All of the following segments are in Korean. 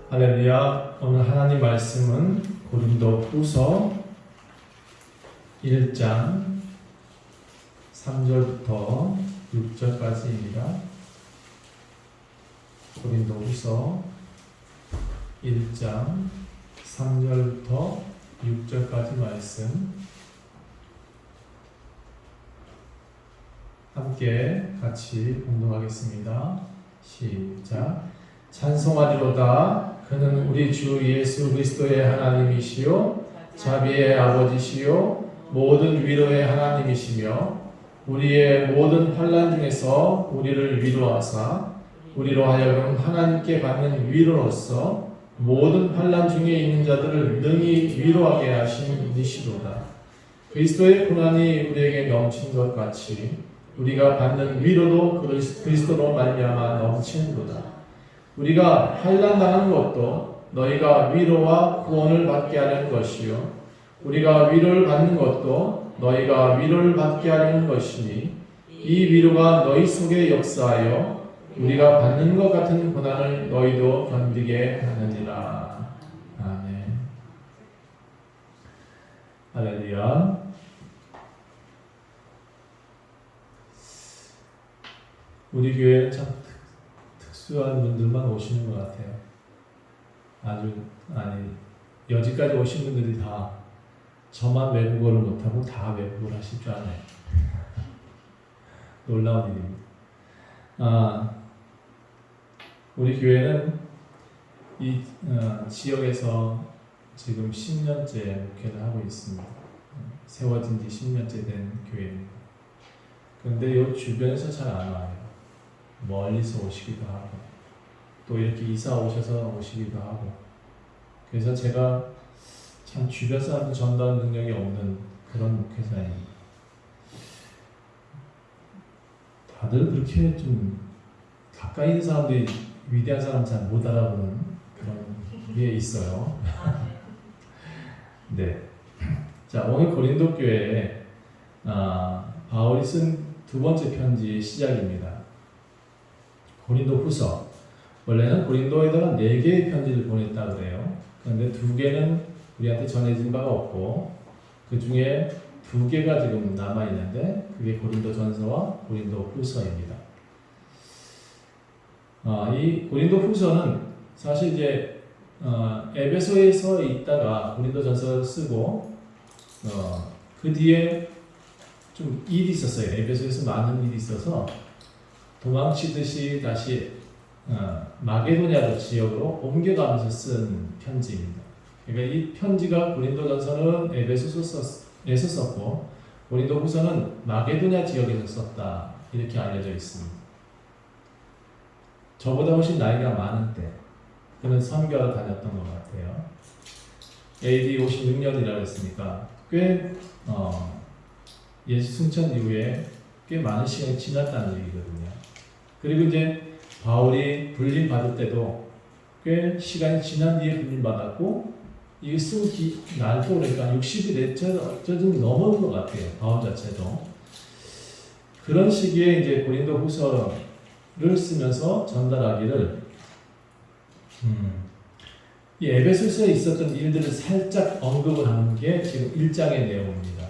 할렐루야. 오늘 하나님 말씀은 고린도후서 1장 3절부터 6절까지입니다. 고린도후서 1장 3절부터 6절까지 말씀 함께 같이 공동하겠습니다. 시작. 찬송하리로다. 그는 우리 주 예수 그리스도의 하나님이시요 자비의 아버지시요 모든 위로의 하나님이시며 우리의 모든 환난 중에서 우리를 위로하사 우리로 하여금 하나님께 받는 위로로서 모든 환난 중에 있는 자들을 능히 위로하게 하신 이시로다. 그리스도의 고난이 우리에게 넘친 것 같이 우리가 받는 위로도 그리스도로 말미암아 넘치는도다. 우리가 환난 당하는 것도 너희가 위로와 구원을 받게 하려는 것이요 우리가 위로를 받는 것도 너희가 위로를 받게 하려는 것이니 이 위로가 너희 속에 역사하여 우리가 받는 것 같은 고난을 너희도 견디게 하느니라. 아멘. 할렐루야. 우리 교회는 참 특수한 분들만 오시는 것 같아요. 여기까지 오신 분들이 다 저만 외국어를 못하고 다 외국어를 하실 줄 아네. 놀라운 일입니다. 우리 교회는 이 지역에서 지금 10년째 목회를 하고 있습니다. 세워진 지 10년째 된 교회입니다. 그런데 이 주변에서 잘 안 와요. 멀리서 오시기도 하고 또 이렇게 이사 오셔서 오시기도 하고 그래서 제가 참 주변 사람들 전도하는 능력이 없는 그런 목회자입니다. 다들 그렇게 좀 가까이 있는 사람들이 위대한 사람 잘 못 알아보는 그런 게 있어요. 네. 자, 오늘 고린도 교회에 바울이 쓴 두 번째 편지의 시작입니다. 고린도 후서. 원래는 고린도에다가 4개의 편지를 보냈다 그래요. 그런데 2개는 우리한테 전해진 바가 없고 그 중에 2개가 지금 남아있는데 그게 고린도 전서와 고린도 후서입니다. 이 고린도 후서는 사실 이제 에베소에서 있다가 고린도 전서를 쓰고 그 뒤에 좀 일이 있었어요. 에베소에서 많은 일이 있어서 도망치듯이 다시 마게도냐 지역으로 옮겨가면서 쓴 편지입니다. 그러니까 이 편지가 고린도전서는 에베소에서 썼고 고린도후서는 마게도냐 지역에서 썼다 이렇게 알려져 있습니다. 저보다 훨씬 나이가 많은 때 그는 선교를 다녔던 것 같아요. AD 56년이라고 했으니까 꽤 예수 승천 이후에 꽤 많은 시간이 지났다는 얘기거든요. 그리고 이제 바울이 불림 받을 때도 꽤 시간이 지난 뒤에 불림 받았고 이게 쓴 날도 그러니까 60일 좀 넘은 것 같아요. 바울 자체도 그런 시기에 이제 고린도 후서를 쓰면서 전달하기를 이 에베소서에 있었던 일들을 살짝 언급을 하는 게 지금 1장의 내용입니다.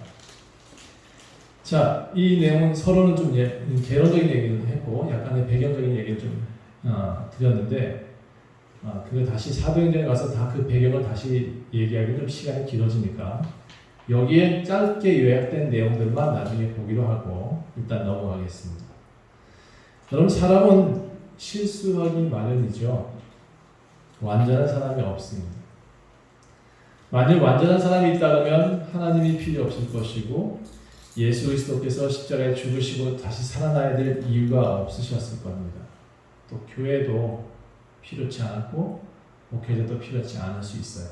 자, 이 내용은 서로는 좀 개론적인 얘기를 했고 약간의 배경적인 얘기를 좀 드렸는데 그걸 다시 사도행전에 가서 다 그 배경을 다시 얘기하기 좀 시간이 길어지니까 여기에 짧게 요약된 내용들만 나중에 보기로 하고 일단 넘어가겠습니다. 여러분 사람은 실수하기 마련이죠. 완전한 사람이 없습니다. 만일 완전한 사람이 있다면 하나님이 필요 없을 것이고 예수 그리스도께서 십자가에 죽으시고 다시 살아나야 될 이유가 없으셨을 겁니다. 또 교회도 필요치 않았고 목회자도 필요치 않을 수 있어요.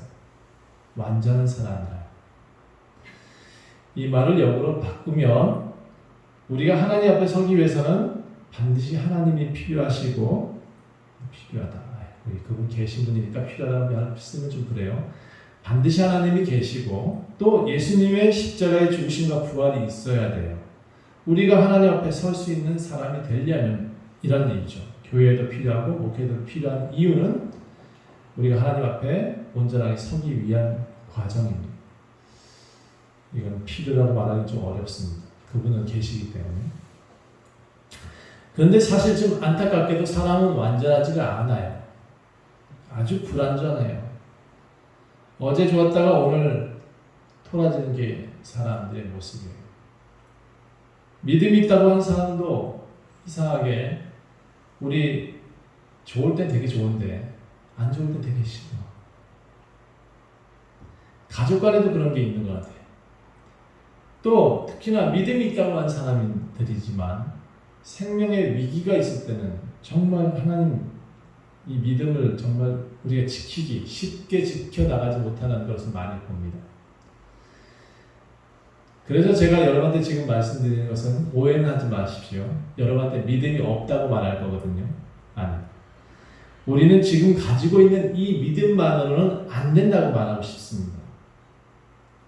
완전한 사람이라. 이 말을 역으로 바꾸면 우리가 하나님 앞에 서기 위해서는 반드시 하나님이 필요하시고 필요하다. 그분 계신 분이니까 필요하다는 말 쓰면 좀 그래요. 반드시 하나님이 계시고 또 예수님의 십자가의 죽으심과 부활이 있어야 돼요. 우리가 하나님 앞에 설 수 있는 사람이 되려면 이런 얘기죠. 교회도 필요하고 목회도 필요한 이유는 우리가 하나님 앞에 온전하게 서기 위한 과정입니다. 이건 필요라고 말하기 좀 어렵습니다. 그분은 계시기 때문에. 그런데 사실 좀 안타깝게도 사람은 완전하지가 않아요. 아주 불완전해요. 어제 좋았다가 오늘 토라지는 게 사람들의 모습이에요. 믿음이 있다고 하는 사람도 이상하게 우리 좋을 땐 되게 좋은데 안 좋을 땐 되게 싫어. 가족 간에도 그런 게 있는 것 같아요. 또 특히나 믿음이 있다고 하는 사람들이지만 생명의 위기가 있을 때는 정말 하나님 이 믿음을 정말 우리가 지키기 쉽게 지켜나가지 못하는 것을 많이 봅니다. 그래서 제가 여러분한테 지금 말씀드리는 것은 오해는 하지 마십시오. 여러분한테 믿음이 없다고 말할 거거든요. 아니, 우리는 지금 가지고 있는 이 믿음만으로는 안 된다고 말하고 싶습니다.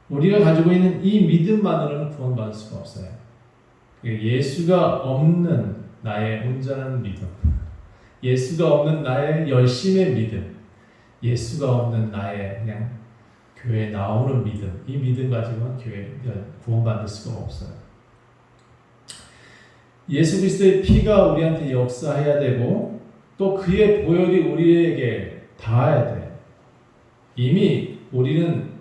우리가 가지고 있는 이 믿음만으로는 구원받을 수가 없어요. 예수가 없는 나의 온전한 믿음, 예수가 없는 나의 열심의 믿음, 예수가 없는 나의 그냥 교회에 나오는 믿음, 이 믿음 가지고는 교회 구원받을 수가 없어요. 예수 그리스도의 피가 우리한테 역사해야 되고 또 그의 보혈이 우리에게 닿아야 돼. 이미 우리는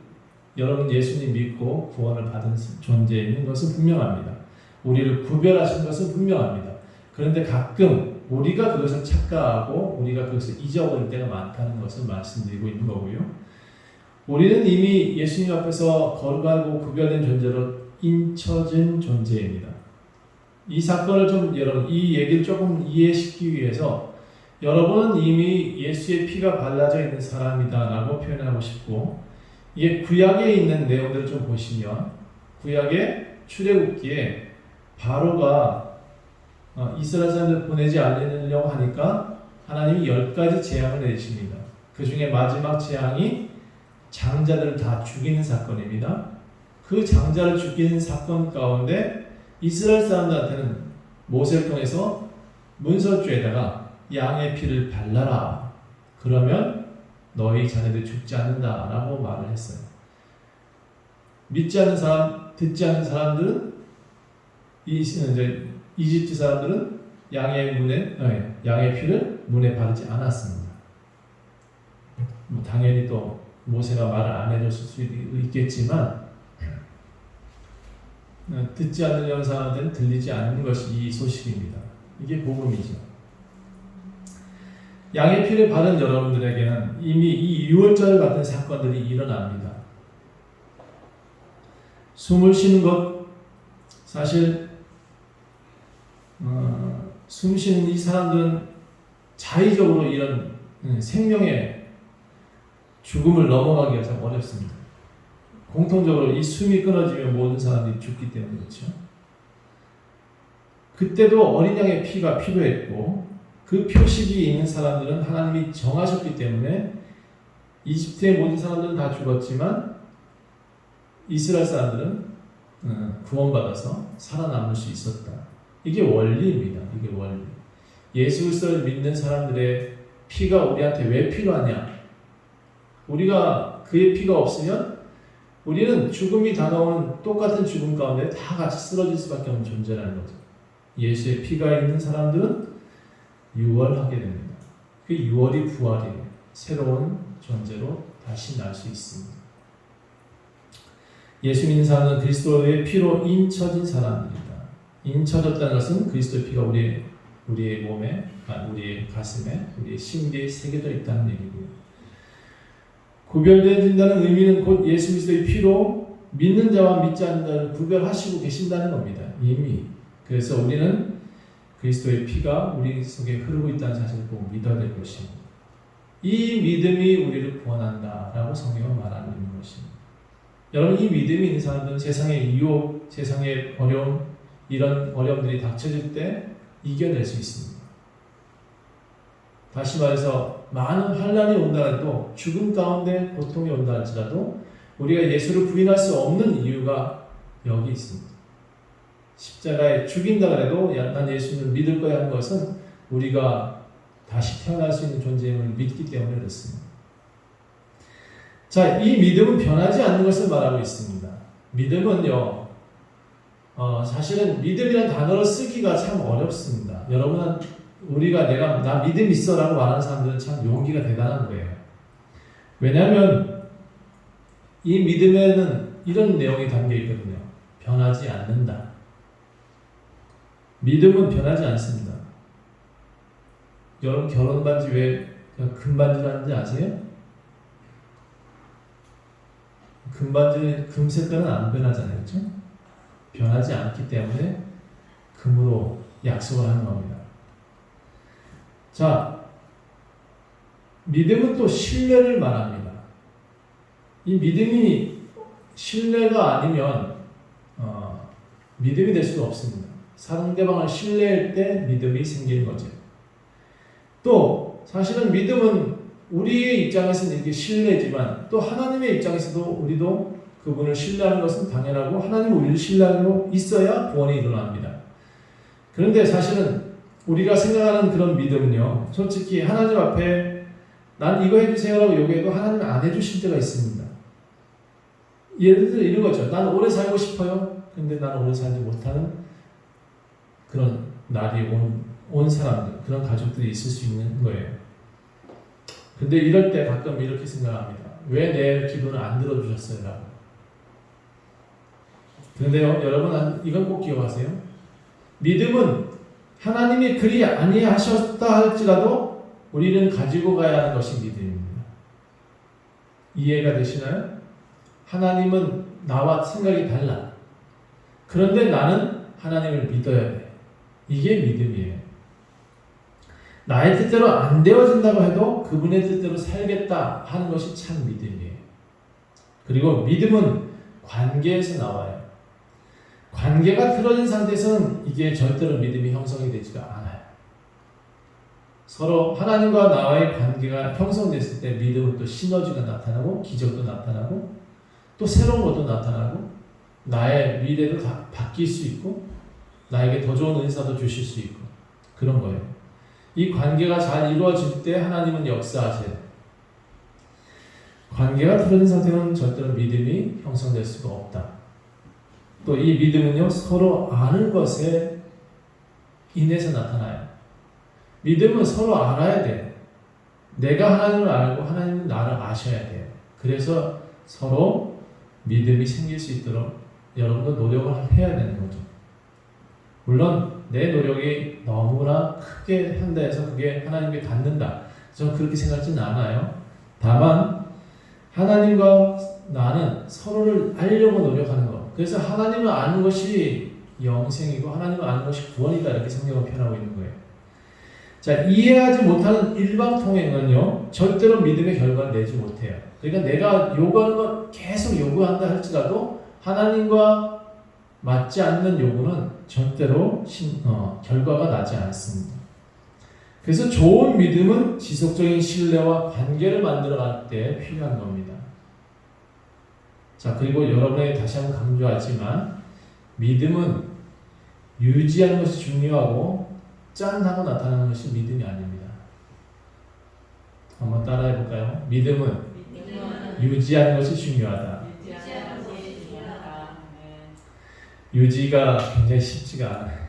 여러분 예수님 믿고 구원을 받은 존재에 있는 것은 분명합니다. 우리를 구별하신 것은 분명합니다. 그런데 가끔 우리가 그것을 착각하고 우리가 그것을 잊어버릴 때가 많다는 것을 말씀드리고 있는 거고요. 우리는 이미 예수님 앞에서 거룩하고 구별된 존재로 인쳐진 존재입니다. 이 사건을 좀 여러분 이 얘기를 조금 이해시키기 위해서 여러분은 이미 예수의 피가 발라져 있는 사람이다라고 표현하고 싶고 이게 구약에 있는 내용들을 좀 보시면 구약의 출애굽기에 바로가 이스라엘 사람들을 보내지 않으려고 하니까 하나님이 10가지 재앙을 내리십니다. 그 중에 마지막 재앙이 장자들을 다 죽이는 사건입니다. 그 장자를 죽이는 사건 가운데 이스라엘 사람들한테는 모세를 통해서 문설주에다가 양의 피를 발라라. 그러면 너희 자녀들이 죽지 않는다라고 말을 했어요. 믿지 않는 사람, 듣지 않는 사람들은 이집트 사람들은 양의 피를 문에 바르지 않았습니다. 당연히 또 모세가 말을 안 해줬을 수 있겠지만 듣지 않는 사람들은 들리지 않는 것이 이 소식입니다. 이게 복음이죠. 양의 피를 바른 여러분들에게는 이미 이 유월절 같은 사건들이 일어납니다. 숨을 쉬는 것 사실 숨 쉬는 이 사람들은 자의적으로 이런 생명의 죽음을 넘어가기가 참 어렵습니다. 공통적으로 이 숨이 끊어지면 모든 사람들이 죽기 때문에 그렇죠. 그때도 어린 양의 피가 필요했고 그 표식이 있는 사람들은 하나님이 정하셨기 때문에 이집트의 모든 사람들은 다 죽었지만 이스라엘 사람들은 구원받아서 살아남을 수 있었다. 이게 원리입니다. 이게 원리. 예수 그리스도를 믿는 사람들의 피가 우리한테 왜 필요하냐? 우리가 그의 피가 없으면 우리는 죽음이 다가오는 똑같은 죽음 가운데 다 같이 쓰러질 수밖에 없는 존재라는 거죠. 예수의 피가 있는 사람들은 유월하게 됩니다. 그 유월이 부활이에요. 새로운 존재로 다시 날 수 있습니다. 예수 믿는 사람은 그리스도의 피로 인쳐진 사람입니다. 인쳐졌다는 것은 그리스도의 피가 우리의 몸에, 우리의 가슴에, 우리의 심리에 새겨져 있다는 얘기고요. 구별되어진다는 의미는 곧 예수 그리스도의 피로 믿는 자와 믿지 않는 자를 구별하시고 계신다는 겁니다. 이미. 그래서 우리는 그리스도의 피가 우리 속에 흐르고 있다는 사실을 꼭 믿어야 될 것입니다. 이 믿음이 우리를 구원한다라고 성경은 말하고 있는 것입니다. 여러분, 이 믿음이 있는 사람들은 세상의 유혹, 세상의 어려움, 이런 어려움들이 닥쳐질 때 이겨낼 수 있습니다. 다시 말해서 많은 환난이 온다 해도 죽음 가운데 고통이 온다 할지라도 우리가 예수를 부인할 수 없는 이유가 여기 있습니다. 십자가에 죽인다 그래도 난 예수님을 믿을 거야 하는 것은 우리가 다시 태어날 수 있는 존재임을 믿기 때문에 그렇습니다. 자, 이 믿음은 변하지 않는 것을 말하고 있습니다. 믿음은요, 사실은 믿음이라는 단어를 쓰기가 참 어렵습니다. 여러분은 나 믿음 있어라고 말하는 사람들은 참 용기가 대단한 거예요. 왜냐하면 이 믿음에는 이런 내용이 담겨 있거든요. 변하지 않는다. 믿음은 변하지 않습니다. 여러분 결혼 반지 왜 금반지라는지 아세요? 금반지는 금 색깔은 안 변하잖아요. 그렇죠? 변하지 않기 때문에 금으로 약속을 하는 겁니다. 자, 믿음은 또 신뢰를 말합니다. 이 믿음이 신뢰가 아니면 믿음이 될 수가 없습니다. 상대방을 신뢰할 때 믿음이 생기는 거죠. 또 사실은 믿음은 우리의 입장에서는 이게 신뢰지만 또 하나님의 입장에서도 우리도 그분을 신뢰하는 것은 당연하고 하나님은 우리를 신뢰하고 있어야 구원이 일어납니다. 그런데 사실은 우리가 생각하는 그런 믿음은요, 솔직히 하나님 앞에 난 이거 해주세요라고 요구해도 하나님은 안 해주실 때가 있습니다. 예를 들어 이런 거죠. 난 오래 살고 싶어요. 근데 난 오래 살지 못하는 그런 날이 온 사람들, 그런 가족들이 있을 수 있는 거예요. 근데 이럴 때 가끔 이렇게 생각합니다. 왜 내 기도를 안 들어주셨어요? 라고. 그런데요, 여러분, 이건 꼭 기억하세요. 믿음은 하나님이 그리 아니하셨다 할지라도 우리는 가지고 가야 하는 것이 믿음입니다. 이해가 되시나요? 하나님은 나와 생각이 달라. 그런데 나는 하나님을 믿어야 돼. 이게 믿음이에요. 나의 뜻대로 안 되어진다고 해도 그분의 뜻대로 살겠다 하는 것이 참 믿음이에요. 그리고 믿음은 관계에서 나와요. 관계가 틀어진 상태에서는 이게 절대로 믿음이 형성이 되지가 않아요. 서로 하나님과 나와의 관계가 형성됐을 때 믿음은 또 시너지가 나타나고 기적도 나타나고 또 새로운 것도 나타나고 나의 미래도 다 바뀔 수 있고 나에게 더 좋은 은사도 주실 수 있고 그런 거예요. 이 관계가 잘 이루어질 때 하나님은 역사하세요. 관계가 틀어진 상태는 절대로 믿음이 형성될 수가 없다. 또 이 믿음은요, 서로 아는 것에 인해서 나타나요. 믿음은 서로 알아야 돼요. 내가 하나님을 알고 하나님은 나를 아셔야 돼요. 그래서 서로 믿음이 생길 수 있도록 여러분도 노력을 해야 되는 거죠. 물론 내 노력이 너무나 크게 한다 해서 그게 하나님께 닿는다. 저는 그렇게 생각하지는 않아요. 다만 하나님과 나는 서로를 알려고 노력하는 것. 그래서 하나님을 아는 것이 영생이고 하나님을 아는 것이 구원이다. 이렇게 성경은 표현하고 있는 거예요. 자, 이해하지 못하는 일방통행은요, 절대로 믿음의 결과를 내지 못해요. 그러니까 내가 요구하는 것 계속 요구한다 할지라도 하나님과 맞지 않는 요구는 절대로 결과가 나지 않습니다. 그래서 좋은 믿음은 지속적인 신뢰와 관계를 만들어갈 때 필요한 겁니다. 자, 그리고 여러분에게 다시 한번 강조하지만 믿음은 유지하는 것이 중요하고 짠 하고 나타나는 것이 믿음이 아닙니다. 한번 따라해 볼까요? 믿음은 유지하는 것이 중요하다. 유지가 굉장히 쉽지가 않아요.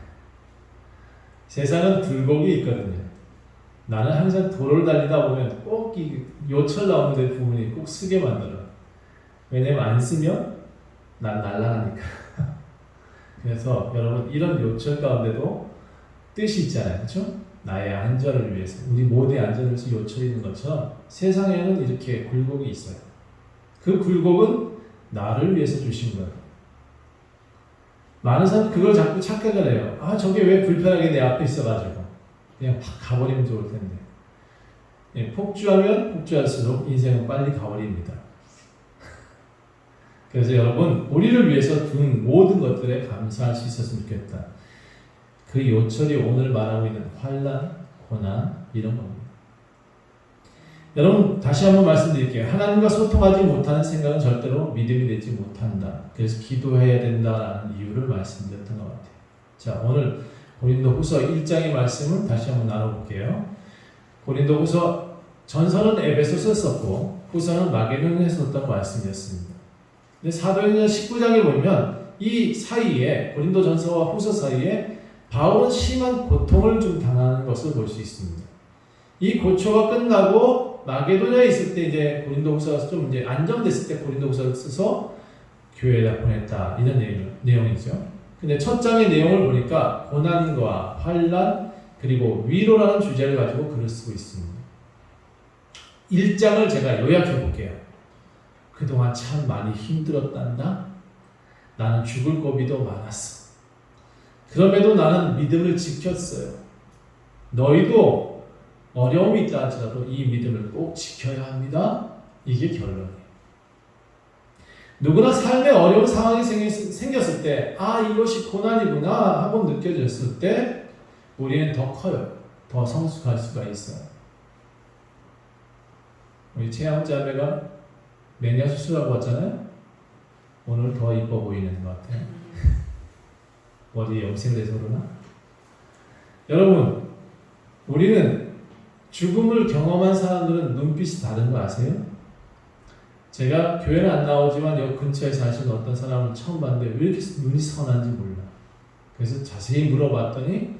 세상은 굴곡이 있거든요. 나는 항상 도로를 달리다 보면 꼭 이 요철 나오는 데 부분이 꼭 쓰게 만들어. 왜냐면 안 쓰면 난 날아가니까. 그래서 여러분 이런 요철 가운데도 뜻이 있잖아요. 그렇죠? 나의 안전을 위해서, 우리 모두의 안전을 위해서 요철이 있는 것처럼 세상에는 이렇게 굴곡이 있어요. 그 굴곡은 나를 위해서 주신 거예요. 많은 사람들이 그걸 자꾸 착각을 해요. 아, 저게 왜 불편하게 내 앞에 있어가지고 그냥 확 가버리면 좋을 텐데. 예, 폭주하면 폭주할수록 인생은 빨리 가버립니다. 그래서 여러분, 우리를 위해서 둔 모든 것들에 감사할 수 있었으면 좋겠다. 그 요철이 오늘 말하고 있는 환난, 고난 이런 겁니다. 여러분, 다시 한번 말씀드릴게요. 하나님과 소통하지 못하는 생각은 절대로 믿음이 되지 못한다. 그래서 기도해야 된다라는 이유를 말씀드렸던 것 같아요. 자, 오늘 고린도후서 1장의 말씀을 다시 한번 나눠볼게요. 고린도후서 전서는 에베소서에 썼고 후서는 마게도니아에 썼다고 말씀드렸습니다. 근데 사도행전 19장에 보면 이 사이에 고린도 전서와 후서 사이에 바울은 심한 고통을 좀 당하는 것을 볼 수 있습니다. 이 고초가 끝나고 마게도니아에 있을 때 이제 고린도후서가 좀 이제 안정됐을 때 고린도후서를 써서 교회에다 보냈다 이런 내용이죠. 근데 첫 장의 내용을 보니까 고난과 환난 그리고 위로라는 주제를 가지고 글을 쓰고 있습니다. 1장을 제가 요약해 볼게요. 그동안 참 많이 힘들었단다. 나는 죽을 고비도 많았어. 그럼에도 나는 믿음을 지켰어요. 너희도 어려움이 있다 할지라도 이 믿음을 꼭 지켜야 합니다. 이게 결론이에요. 누구나 삶에 어려운 상황이 생겼을 때, 아, 이것이 고난이구나 하고 느껴졌을 때, 우리는 더 커요. 더 성숙할 수가 있어요. 우리 최양 자매가 매니아 수술하고 왔잖아요. 오늘 더 이뻐 보이는 것 같아요. 어디 염색돼서 그러나? 여러분, 우리는 죽음을 경험한 사람들은 눈빛이 다른 거 아세요? 제가 교회는 안 나오지만 여기 근처에 사시는 어떤 사람을 처음 봤는데 왜 이렇게 눈이 선한지 몰라. 그래서 자세히 물어봤더니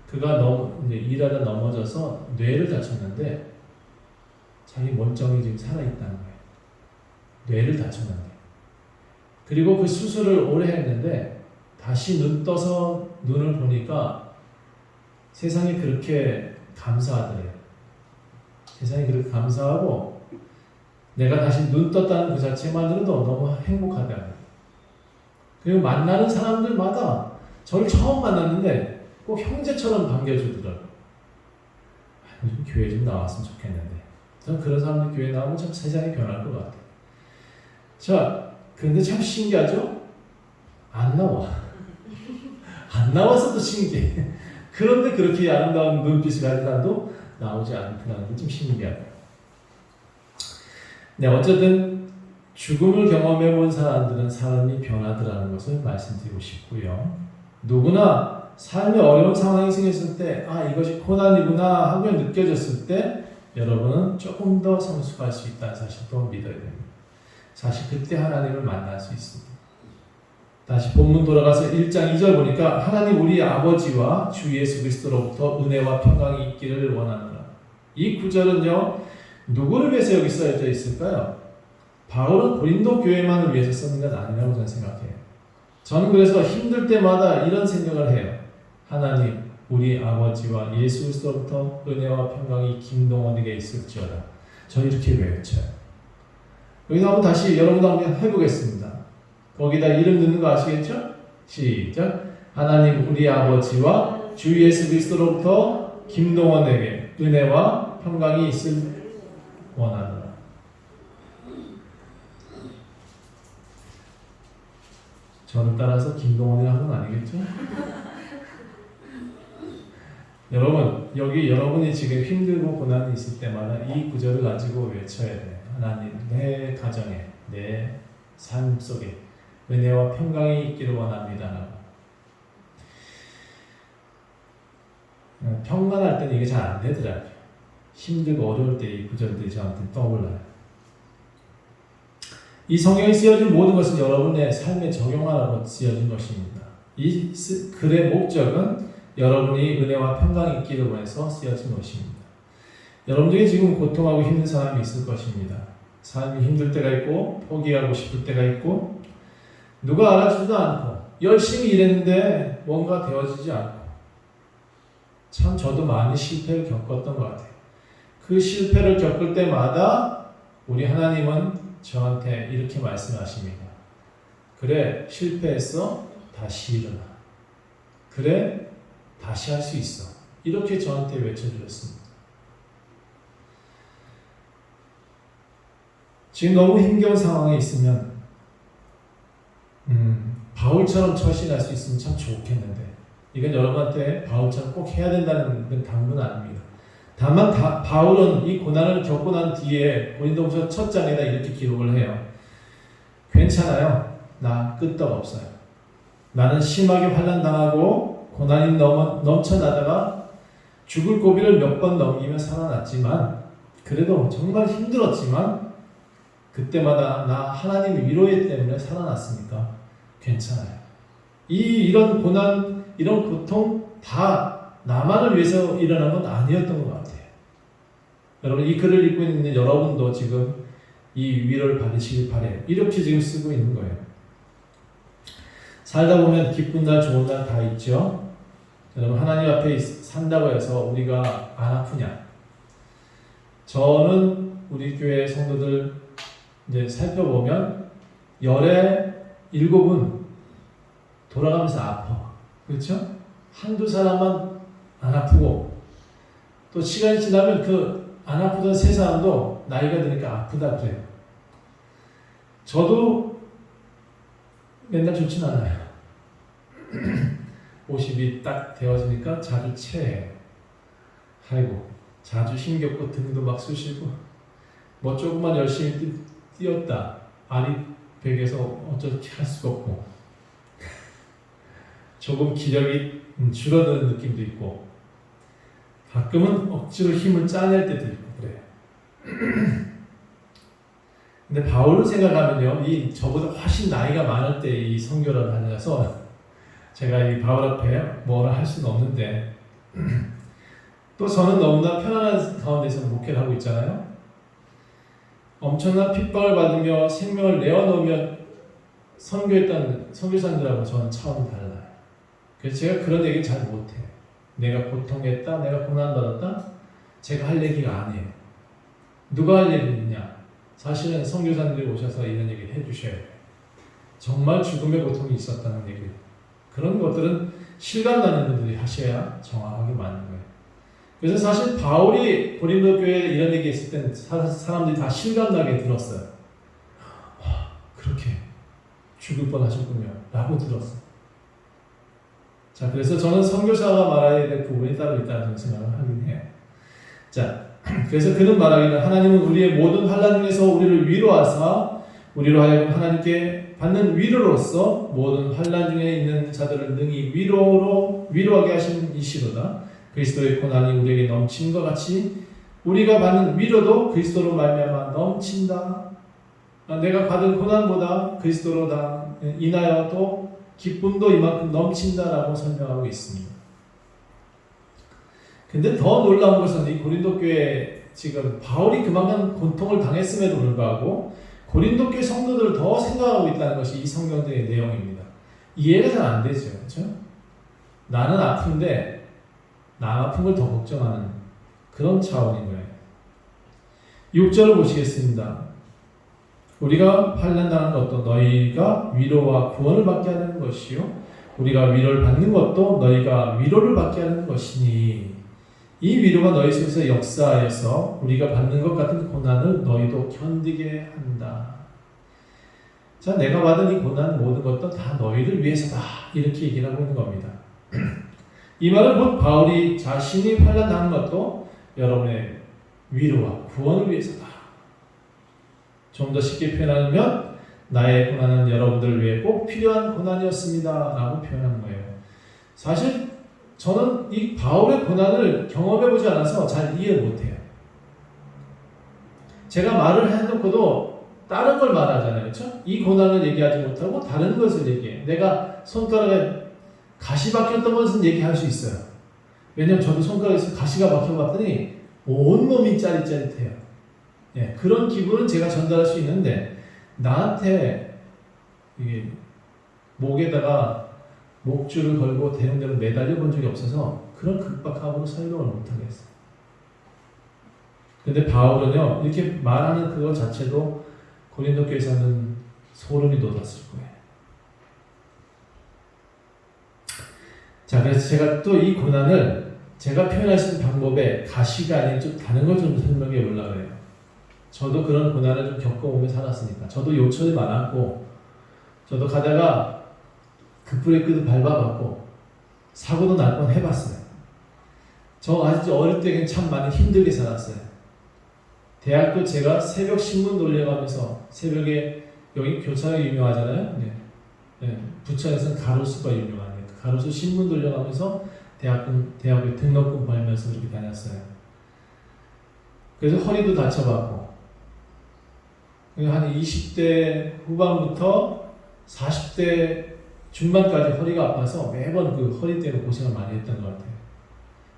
그가 이제 일하다 넘어져서 뇌를 다쳤는데 자기 멀쩡히 지금 살아있다는 거예요. 뇌를 다쳤는데. 그리고 그 수술을 오래 했는데 다시 눈 떠서 눈을 보니까 세상이 그렇게 감사하더래요. 세상이 그렇게 감사하고 내가 다시 눈 떴다는 그 자체만으로도 너무 행복하다. 그리고 만나는 사람들마다 저를 처음 만났는데 꼭 형제처럼 반겨주더라고요. 요즘 교회 좀 나왔으면 좋겠는데. 저는 그런 사람들 교회 나오면 참 세상이 변할 것 같아요. 자, 근데 참 신기하죠? 안 나와. 안 나와서도 신기해. 그런데 그렇게 아름다운 눈빛을 가진 사람도 나오지 않더라는 게 좀 신기하다. 네, 어쨌든 죽음을 경험해 본 사람들은 사람이 변하더라는 것을 말씀드리고 싶고요. 누구나 삶의 어려운 상황이 생겼을 때, 아, 이것이 고난이구나 하고 느껴졌을 때, 여러분은 조금 더 성숙할 수 있다는 사실도 믿어야 됩니다. 사실 그때 하나님을 만날 수 있습니다. 다시 본문 돌아가서 1장 2절 보니까 하나님 우리 아버지와 주 예수 그리스도로부터 은혜와 평강이 있기를 원하노라. 이 구절은요, 누구를 위해서 여기 써져 있을까요? 바울은 고린도 교회만을 위해서 쓰는 건 아니라고 저는 생각해요. 저는 그래서 힘들 때마다 이런 생각을 해요. 하나님, 우리 아버지와 예수 그리스도로부터 은혜와 평강이 김동원에게 있을지어다. 저 이렇게 외쳐요. 여기서 한번 다시 여러분도 한번 해보겠습니다. 거기다 이름 넣는 거 아시겠죠? 시작. 하나님, 우리 아버지와 주 예수 그리스도로부터 김동원에게 은혜와 평강이 있을 원하노라. 저를 따라서 김동원이라는 건 아니겠죠? 여러분, 여기 여러분이 지금 힘들고 고난이 있을 때마다 이 구절을 가지고 외쳐야 돼요. 하나님, 내 가정에, 내 삶 속에 은혜와 평강이 있기를 원합니다. 평안할 때는 이게 잘 안 되더라고요. 힘들고 어려울 때 이 구절들이 저한테 떠올라요. 이 성경에 쓰여진 모든 것은 여러분의 삶에 적용하라고 쓰여진 것입니다. 이 글의 목적은 여러분이 은혜와 평강이 있기를 원해서 쓰여진 것입니다. 여러분 중에 지금 고통하고 힘든 사람이 있을 것입니다. 삶이 힘들 때가 있고 포기하고 싶을 때가 있고 누가 알아주지도 않고 열심히 일했는데 뭔가 되어지지 않고 참 저도 많이 실패를 겪었던 것 같아요. 그 실패를 겪을 때마다 우리 하나님은 저한테 이렇게 말씀하십니다. 그래, 실패했어? 다시 일어나. 그래, 다시 할 수 있어. 이렇게 저한테 외쳐주셨습니다. 지금 너무 힘겨운 상황에 있으면 바울처럼 처신할 수 있으면 참 좋겠는데 이건 여러분한테 바울처럼 꼭 해야 된다는 건 당분은 아닙니다. 다만 바울은 이 고난을 겪고 난 뒤에 고린도후서 첫 장에다 이렇게 기록을 해요. 괜찮아요. 나 끄떡 없어요. 나는 심하게 환난당하고 고난이 넘쳐나다가 죽을 고비를 몇 번 넘기며 살아났지만 그래도 정말 힘들었지만 그때마다 나 하나님의 위로의 때문에 살아났으니까 괜찮아요. 이런 고난, 이런 고통 다 나만을 위해서 일어난 건 아니었던 것 같아요. 여러분, 이 글을 읽고 있는 여러분도 지금 이 위로를 받으시길 바래요. 이렇게 지금 쓰고 있는 거예요. 살다 보면 기쁜 날, 좋은 날 다 있죠. 여러분, 하나님 앞에 산다고 해서 우리가 안 아프냐? 저는 우리 교회 성도들 이제 살펴보면 열에 7은 돌아가면서 아파. 그렇죠? 한두 사람만 안 아프고 또 시간이 지나면 그 안 아프던 세 사람도 나이가 드니까 아프다 그래요. 저도 맨날 좋진 않아요. 50이 딱 되어지니까 자주 체해요. 아이고, 자주 힘겹고 등도 막 쑤시고 뭐 조금만 열심히 뛰었다 아리 벽에서 어떻게 할 수가 없고 조금 기력이 줄어드는 느낌도 있고 가끔은 억지로 힘을 짜낼 때도 있고 그래요. 근데 바울을 생각하면요, 이 저보다 훨씬 나이가 많을 때 이 선교를 다녀서 제가 이 바울 앞에 뭐라 할 수는 없는데 또 저는 너무나 편안한 가운데서 목회를 하고 있잖아요. 엄청난 핍박을 받으며 생명을 내어놓으며 선교했던 선교사님들하고 저는 차원이 달라요. 그래서 제가 그런 얘기를 잘 못해요. 내가 고통했다, 내가 고난받았다, 제가 할 얘기가 아니에요. 누가 할 얘기냐? 사실은 선교사님들이 오셔서 이런 얘기를 해주셔야 돼요. 정말 죽음의 고통이 있었다는 얘기. 그런 것들은 실감나는 분들이 하셔야 정확하게 맞는 거예요. 그래서 사실 바울이 고린도 교회에 이런 얘기 했을 때는 사람들이 다 실감나게 들었어요. 그렇게 죽을 뻔하셨군요 라고 들었어요. 자, 그래서 저는 선교사가 말해야 될 부분이 따로 있다는 생각을 하긴 해요. 자, 그래서 그는 말하기를 하나님은 우리의 모든 환난 중에서 우리를 위로하사 우리로 하여금 하나님께 받는 위로로서 모든 환난 중에 있는 자들을 능히 위로하게 하시는 이시로다. 그리스도의 고난이 우리에게 넘친것 같이 우리가 받는 위로도 그리스도로 말미암아 넘친다. 내가 받은 고난보다 그리스도로 다 인하여 또 기쁨도 이만큼 넘친다라고 설명하고 있습니다. 근데 더 놀라운 것은 이 고린도 교회 지금 바울이 그만큼 고통을 당했음에도 불구하고 고린도 교회 성도들을 더 생각하고 있다는 것이 이 성경들의 내용입니다. 이해가 잘 안 되죠, 그렇죠? 나는 아픈데 남 아픈 걸 더 걱정하는 그런 차원인 거예요. 6절을 보시겠습니다. 우리가 환난당하는 것도 너희가 위로와 구원을 받게 하는 것이요 우리가 위로를 받는 것도 너희가 위로를 받게 하는 것이니 이 위로가 너희 속에서 역사하여서 우리가 받는 것 같은 고난을 너희도 견디게 한다. 자, 내가 받은 이 고난 모든 것도 다 너희를 위해서다 이렇게 얘기를 하고 있는 겁니다. 이 말은 곧 바울이 자신이 환난당한 것도 여러분의 위로와 구원을 위해서다. 좀 더 쉽게 표현하면 나의 고난은 여러분들을 위해 꼭 필요한 고난이었습니다 라고 표현하는 거예요. 사실 저는 이 바울의 고난을 경험해보지 않아서 잘 이해를 못해요. 제가 말을 해놓고도 다른 걸 말하잖아요. 그렇죠? 이 고난을 얘기하지 못하고 다른 것을 얘기해요. 내가 손가락에 가시 박혔던 것은 얘기할 수 있어요. 왜냐면 저도 손가락에서 가시가 박혀봤더니 온몸이 짜릿짜릿해요. 예, 그런 기분은 제가 전달할 수 있는데 나한테 이게 목에다가 목줄을 걸고 대롱대롱 매달려 본 적이 없어서 그런 극박함으로 설명을 못하겠어요. 근데 바울은요 이렇게 말하는 그것 자체도 고린도 교회에서는 소름이 돋았을 거예요. 자, 그래서 제가 또 이 고난을 제가 표현할 수 있는 방법에 가시가 아닌 좀 다른 걸 좀 설명해 보려고 해요. 저도 그런 고난을 좀 겪어오며 살았으니까. 저도 요철이 많았고, 저도 가다가 급브레이크도 밟아봤고, 사고도 날 뻔 해봤어요. 저 아주 어릴 때는 참 많이 힘들게 살았어요. 대학도 제가 새벽 신문 돌려가면서 새벽에 여기 교차가 유명하잖아요. 네. 네. 부천에서는 가로수가 유명하네요. 가로수 신문 돌려가면서 대학교 등록금 벌면서 그렇게 다녔어요. 그래서 허리도 다쳐봤고, 한 20대 후반부터 40대 중반까지 허리가 아파서 매번 그 허리 때문에 고생을 많이 했던 것 같아요.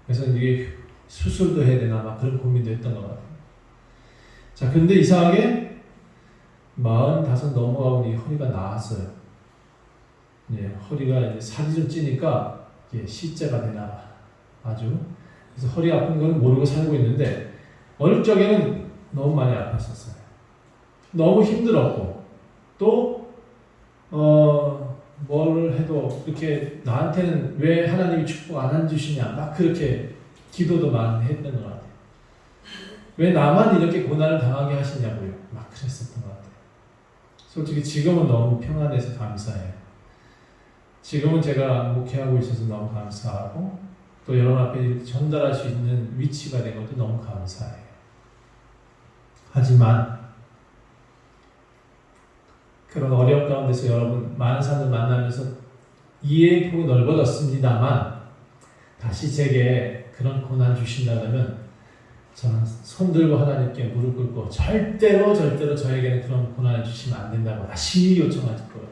그래서 이게 수술도 해야 되나 막 그런 고민도 했던 것 같아요. 자, 근데 이상하게 45 넘어가고 이 허리가 나았어요. 예, 허리가 이제 살이 좀 찌니까 이게 C자가 되나 봐. 아주. 그래서 허리 아픈 건 모르고 살고 있는데 어릴 적에는 너무 많이 아팠었어요. 너무 힘들었고 또 뭘 해도 이렇게 나한테는 왜 하나님이 축복 안 해주시냐 막 그렇게 기도도 많이 했던 것 같아요. 왜 나만 이렇게 고난을 당하게 하시냐고요. 막 그랬었던 것 같아요. 솔직히 지금은 너무 평안해서 감사해요. 지금은 제가 목회하고 있어서 너무 감사하고 또 여러분 앞에 전달할 수 있는 위치가 된 것도 너무 감사해요. 하지만 그런 어려운 가운데서 여러분 많은 사람들 만나면서 이해의 폭이 넓어졌습니다만 다시 제게 그런 고난 주신다면 저는 손들고 하나님께 무릎 꿇고 절대로 저에게는 그런 고난을 주시면 안 된다고 다시 요청할 거예요.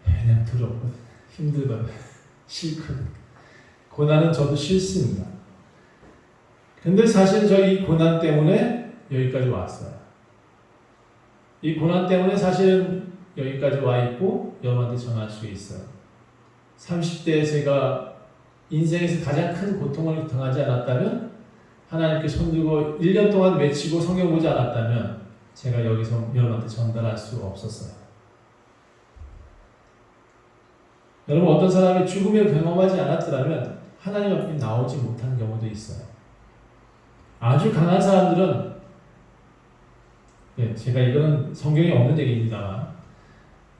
왜냐면 두렵거든, 힘들거든, 싫거든. 고난은 저도 싫습니다. 근데 사실 저희 고난 때문에 여기까지 왔어요. 이 고난 때문에 사실은 여기까지 와 있고 여러분한테 전할 수 있어요. 30대에 제가 인생에서 가장 큰 고통을 당하지 않았다면, 하나님께 손들고 1년 동안 외치고 성경 보지 않았다면 제가 여기서 여러분한테 전달할 수 없었어요. 여러분, 어떤 사람이 죽음을 경험하지 않았더라면 하나님 앞에 나오지 못하는 경우도 있어요. 아주 강한 사람들은, 제가 이거는 성경에 없는 얘기입니다만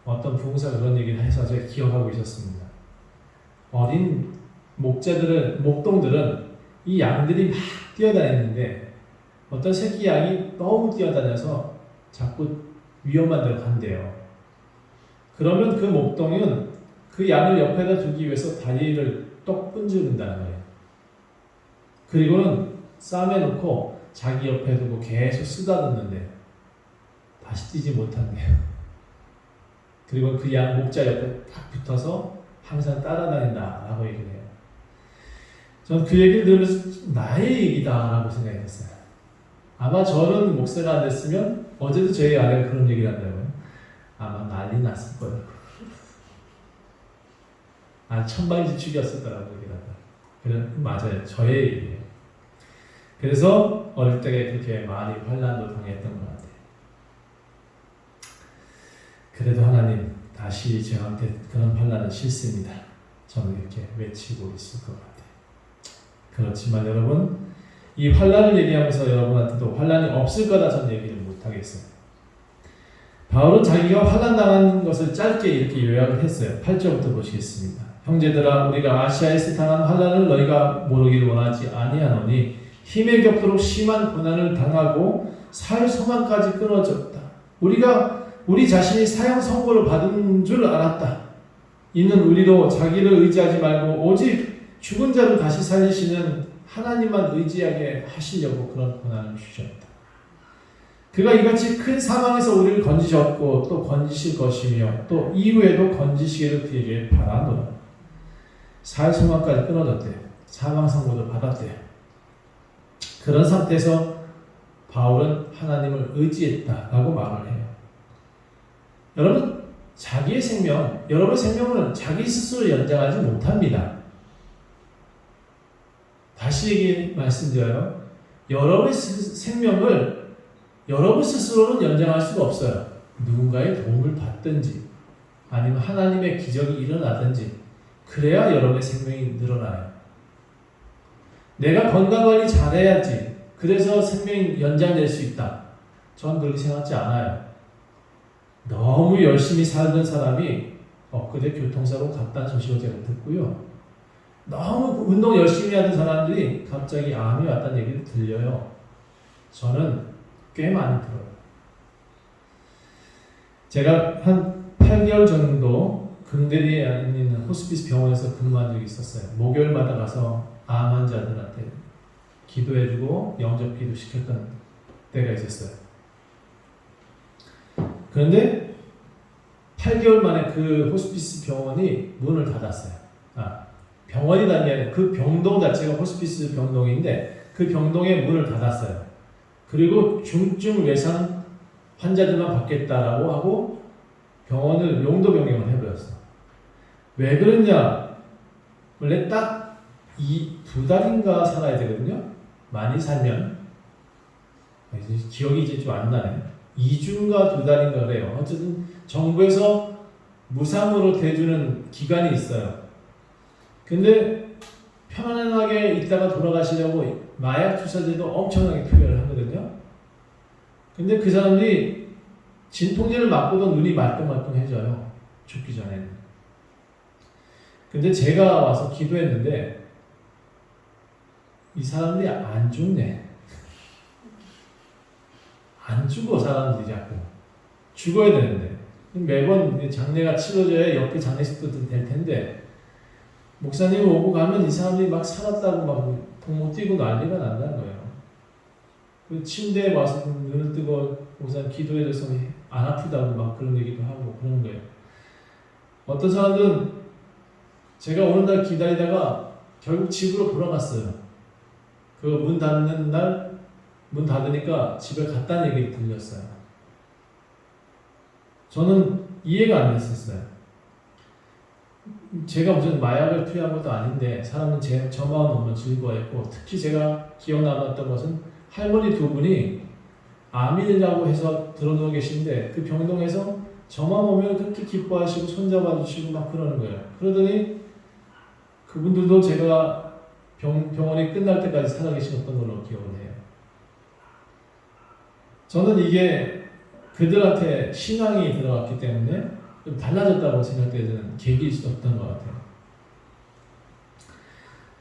어떤 부흥사가 그런 얘기를 해서 제가 기억하고 있었습니다. 어린 목동들은 이 양들이 막 뛰어다니는데 어떤 새끼 양이 너무 뛰어다녀서 자꾸 위험한 데로 간대요. 그러면 그 목동은 그 양을 옆에다 두기 위해서 다리를 똑 끈질른다는 거예요. 그리고는 싸매놓고 자기 옆에 두고 계속 쓰다듬는데 다시 뛰지 못한대요. 그리고 그 양 목자 옆에 딱 붙어서 항상 따라다닌다라고 얘기를 해요. 전 그 얘기를 들으면서 나의 얘기다라고 생각했어요. 아마 저는 목사가 안 됐으면 어제도 저희 아내가 그런 얘기를 한다고요. 아마 난리 났을 거예요. 천방지축이었을 거라고 얘기를 한다. 그래, 맞아요. 저의 얘기예요. 그래서 어릴 때 그렇게 많이 환난도 당했던 것 같아요. 그래도 하나님 다시 저한테 그런 환난은 싫습니다. 저는 이렇게 외치고 있을 것 같아요. 그렇지만 여러분, 이 환난을 얘기하면서 여러분한테도 환난이 없을 거다 저는 얘기를 못하겠어요. 바울은 자기가 환난당한 것을 짧게 이렇게 요약을 했어요. 8절부터 보시겠습니다. 형제들아, 우리가 아시아에서 당한 환난을 너희가 모르기를 원하지 아니하노니 힘에 겹도록 심한 고난을 당하고 살 소망까지 끊어졌다. 우리 자신이 사형 선고를 받은 줄 알았다. 이는 우리도 자기를 의지하지 말고 오직 죽은 자를 다시 살리시는 하나님만 의지하게 하시려고 그런 고난을 주셨다. 그가 이같이 큰 사망에서 우리를 건지셨고 또 건지실 것이며 또 이후에도 건지시기를 그에게 바라노라. 살 소망까지 끊어졌대요. 사망 선고도 받았대요. 그런 상태에서 바울은 하나님을 의지했다라고 말을 해요. 여러분, 자기의 생명, 여러분의 생명은 자기 스스로 연장하지 못합니다. 다시 말씀드려요. 여러분의 생명을 여러분 스스로는 연장할 수가 없어요. 누군가의 도움을 받든지 아니면 하나님의 기적이 일어나든지 그래야 여러분의 생명이 늘어나요. 내가 건강관리 잘해야지 그래서 생명이 연장될 수 있다. 전 그렇게 생각하지 않아요. 너무 열심히 살던 사람이 엊그제 교통사고 갔다는 소식을 제가 듣고요. 너무 운동 열심히 하던 사람들이 갑자기 암이 왔다는 얘기를 들려요. 저는 꽤 많이 들어요. 제가 한 8개월 정도 근대리에 있는 호스피스 병원에서 근무한 적이 있었어요. 목요일마다 가서 암 환자들한테 기도해주고 영접기도 시켰던 때가 있었어요. 그런데 8개월 만에 그 호스피스 병원이 문을 닫았어요. 병원이라는 게 아니라 그 병동 자체가 호스피스 병동인데 그 병동의 문을 닫았어요. 그리고 중증 외상 환자들만 받겠다라고 하고 병원을 용도 변경을 해버렸어. 왜 그러냐? 원래 딱 2달인가 살아야 되거든요. 많이 살면 기억이 이제 좀 안 나네. 2주인가 2달인가 그래요. 어쨌든 정부에서 무상으로 대주는 기간이 있어요. 근데 편안하게 있다가 돌아가시려고 마약 주사제도 엄청나게 투여를 하거든요. 근데 그 사람들이 진통제를 맞고도 눈이 말똥말똥해져요. 죽기 전에는. 근데 제가 와서 기도했는데 이 사람들이 안 죽네. 안 죽어. 사람들이 자꾸 죽어야 되는데 매번 장례가 치러져야 옆에 장례식도 될 텐데 목사님이 오고 가면 이 사람들이 막 살았다고 막 동무 뛰고 난리가 난다는 거예요. 그 침대에 와서 눈을 뜨고 목사님 기도해줘서 안 아프다고 막 그런 얘기도 하고 그런 거예요. 어떤 사람들은 제가 오는 날 기다리다가 결국 집으로 돌아갔어요. 그 문 닫는 날 문 닫으니까 집에 갔다는 얘기 들렸어요. 저는 이해가 안 됐었어요. 제가 무슨 마약을 투여한 것도 아닌데 사람은 저만 오면 즐거워했고 특히 제가 기억 남았던 것은 할머니 두 분이 암이라고 해서 들어누워 계신데 그 병동에서 저만 오면 그렇게 기뻐하시고 손잡아 주시고 막 그러는 거예요. 그러더니 그분들도 제가 병원이 끝날 때까지 살아계셨던 걸로 기억을 해요. 저는 이게 그들한테 신앙이 들어갔기 때문에 좀 달라졌다고 생각되는 계기일 수 없던 것 같아요.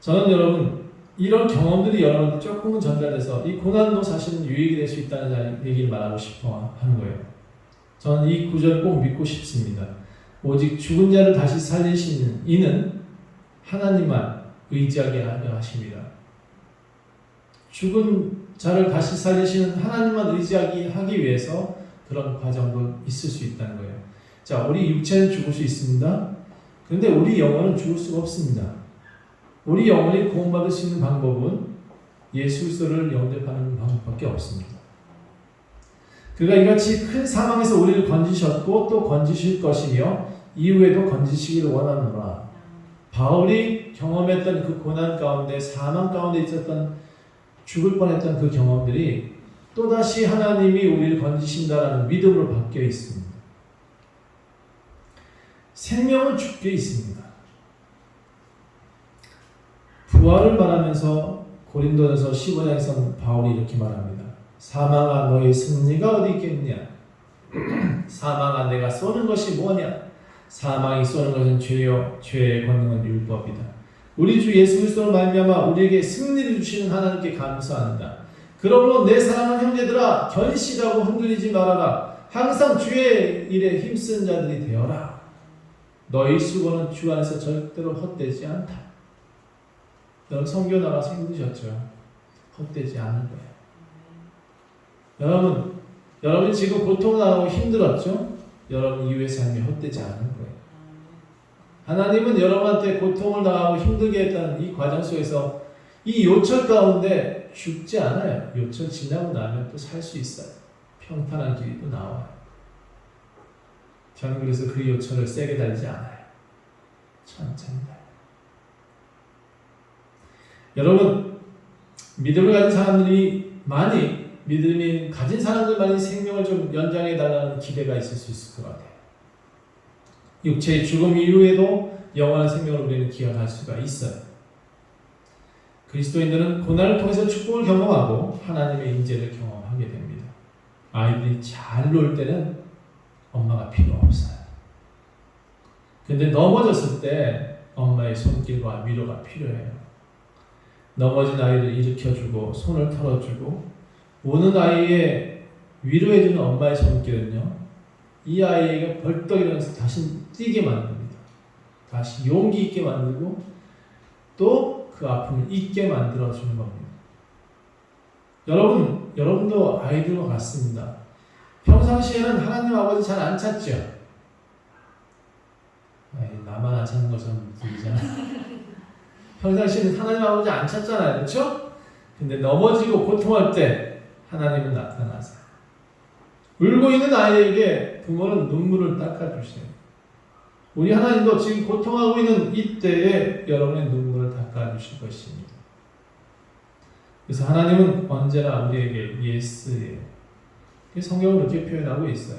저는 여러분 이런 경험들이 여러분한테 조금은 전달돼서 이 고난도 사실은 유익이 될 수 있다는 얘기를 말하고 싶어 하는 거예요. 저는 이 구절을 꼭 믿고 싶습니다. 오직 죽은 자를 다시 살리시는 이는 하나님만 의지하게 하려 하십니다. 죽은 자를 다시 살리시는 하나님만 의지하기 하기 위해서 그런 과정도 있을 수 있다는 거예요. 자, 우리 육체는 죽을 수 있습니다. 그런데 우리 영혼은 죽을 수가 없습니다. 우리 영혼이 구원받을 수 있는 방법은 예수 그리스도를 영접하는 방법밖에 없습니다. 그가 이같이 큰 사망에서 우리를 건지셨고 또 건지실 것이며 이후에도 건지시기를 원하노라. 바울이 경험했던 그 고난 가운데 사망 가운데 있었던 죽을 뻔했던 그 경험들이 또다시 하나님이 우리를 건지신다라는 믿음으로 바뀌어 있습니다. 생명은 죽게 있습니다. 부활을 말하면서 고린도전서 15장에서 바울이 이렇게 말합니다. 사망아 너의 승리가 어디 있겠느냐? 사망아 내가 쏘는 것이 뭐냐? 사망이 쏘는 것은 죄요 죄의 권능은 율법이다. 우리 주 예수 그리스도로 말미암아 우리에게 승리를 주시는 하나님께 감사한다. 그러므로 내 사랑하는 형제들아 견실하고 흔들리지 말아라. 항상 주의 일에 힘쓰는 자들이 되어라. 너희 수고는 주 안에서 절대로 헛되지 않다. 여러분 선교 나가서 힘드셨죠? 헛되지 않은 거예요. 여러분이 지금 고통 당하고 힘들었죠? 여러분 이후의 삶이 헛되지 않은 거예요. 하나님은 여러분한테 고통을 당하고 힘들게 했다는 이 과정 속에서 이 요철 가운데 죽지 않아요. 요철 지나고 나면 또 살 수 있어요. 평탄한 길이 또 나와요. 저는 그래서 그 요철을 세게 달리지 않아요. 천천히 달려요. 여러분 믿음을 가진 사람들이 믿음이 가진 사람들만이 생명을 좀 연장해 달라는 기대가 있을 수 있을 것 같아요. 육체의 죽음 이후에도 영원한 생명을 우리는 기억할 수가 있어요. 그리스도인들은 고난을 통해서 축복을 경험하고 하나님의 인재를 경험하게 됩니다. 아이들이 잘 놀 때는 엄마가 필요 없어요. 근데 넘어졌을 때 엄마의 손길과 위로가 필요해요. 넘어진 아이를 일으켜주고 손을 털어주고 우는 아이의 위로해주는 엄마의 손길은요, 이 아이가 벌떡 일어나서 다시 뛰게 만듭니다. 다시 용기 있게 만들고 또 그 아픔을 잊게 만들어주는 겁니다. 여러분도 아이들과 같습니다. 평상시에는 하나님 아버지 잘 안 찾죠? 나만 안 찾는 것처럼 들리잖아. 평상시에는 하나님 아버지 안 찾잖아요. 그렇죠? 근데 넘어지고 고통할 때 하나님은 나타나세요. 울고 있는 아이에게 부모는 눈물을 닦아주세요. 우리 하나님도 지금 고통하고 있는 이때에 여러분의 눈물을 닦아주실 것입니다. 그래서 하나님은 언제나 우리에게 예스예요. 성경은 그렇게 표현하고 있어요.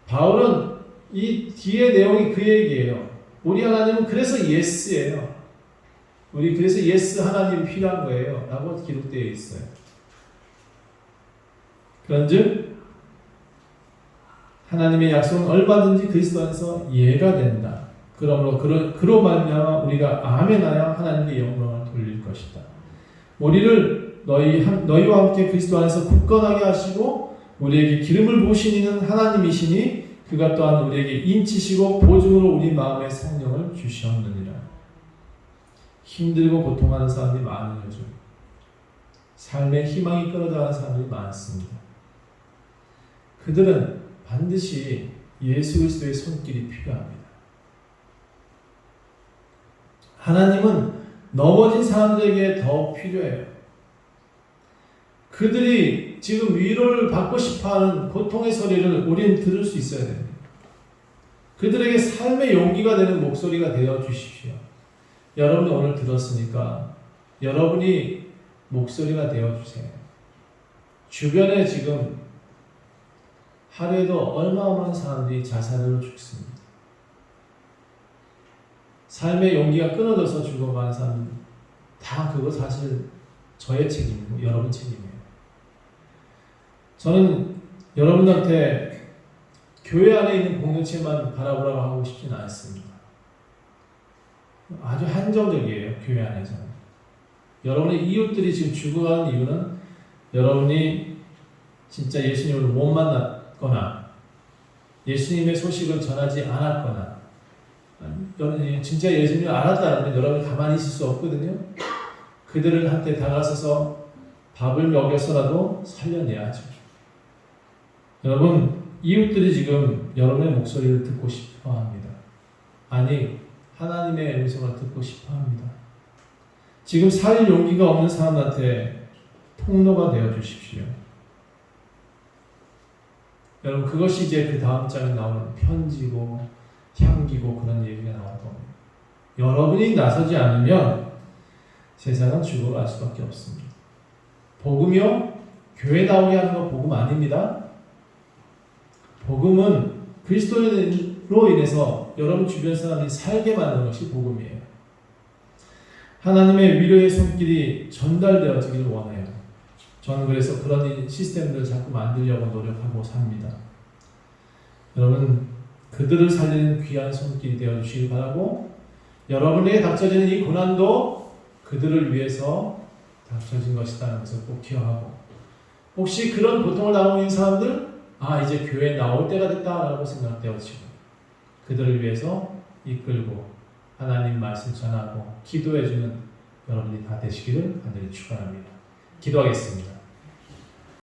바울은 이 뒤에 내용이 그 얘기예요. 우리 하나님은 그래서 예스예요. 우리 그래서 예스 하나님이 필요한 거예요. 라고 기록되어 있어요. 그런즉 하나님의 약속은 얼마든지 그리스도 안에서 예가 된다. 그러므로 그로 말미암아 우리가 아멘하여 하나님께 영광을 돌릴 것이다. 우리를 너희와 함께 그리스도 안에서 굳건하게 하시고 우리에게 기름을 부으시는 하나님이시니 그가 또한 우리에게 인치시고 보증으로 우리 마음에 성령을 주시옵느니라. 힘들고 고통하는 사람들이 많은 요즘 삶의 희망이 끊어져가는 사람들이 많습니다. 그들은 반드시 예수 그리스도의 손길이 필요합니다. 하나님은 넘어진 사람들에게 더 필요해요. 그들이 지금 위로를 받고 싶어하는 고통의 소리를 우리는 들을 수 있어야 됩니다. 그들에게 삶의 용기가 되는 목소리가 되어 주십시오. 여러분이 오늘 들었으니까 여러분이 목소리가 되어 주세요. 주변에 지금 하루에도 어마어마한 사람들이 자살로 죽습니다. 삶의 용기가 끊어져서 죽어가는 사람들 다 그거 사실 저의 책임이고 여러분 책임이에요. 저는 여러분한테 교회 안에 있는 공동체만 바라보라고 하고 싶지는 않습니다. 아주 한정적이에요. 교회 안에서는. 여러분의 이웃들이 지금 죽어가는 이유는 여러분이 진짜 예수님을 못 만났거나 예수님의 소식을 전하지 않았거나 여러분이 진짜 예수님을 알았다면 여러분이 가만히 있을 수 없거든요. 그들을 한테 다가서서 밥을 먹여서라도 살려내야죠. 여러분, 이웃들이 지금 여러분의 목소리를 듣고 싶어 합니다. 아니, 하나님의 음성을 듣고 싶어 합니다. 지금 살 용기가 없는 사람한테 통로가 되어 주십시오. 여러분, 그것이 이제 그 다음 장에 나오는 편지고 향기고 그런 얘기가 나올 겁니다. 여러분이 나서지 않으면 세상은 죽어갈 수밖에 없습니다. 복음이요? 교회 나오게 하는 거 복음 아닙니다. 복음은 그리스도로 인해서 여러분 주변 사람이 살게 만드는 것이 복음이에요. 하나님의 위로의 손길이 전달되어지기를 원해요. 저는 그래서 그런 시스템들을 자꾸 만들려고 노력하고 삽니다. 여러분, 그들을 살리는 귀한 손길이 되어주시기 바라고, 여러분에게 닥쳐지는 이 고난도 그들을 위해서 닥쳐진 것이라는 것을 꼭 기억하고, 혹시 그런 고통을 당하고 있는 사람들, 이제 교회에 나올 때가 됐다라고 생각되어지고, 그들을 위해서 이끌고 하나님 말씀 전하고 기도해주는 여러분이 다 되시기를 간절히 축원합니다. 기도하겠습니다.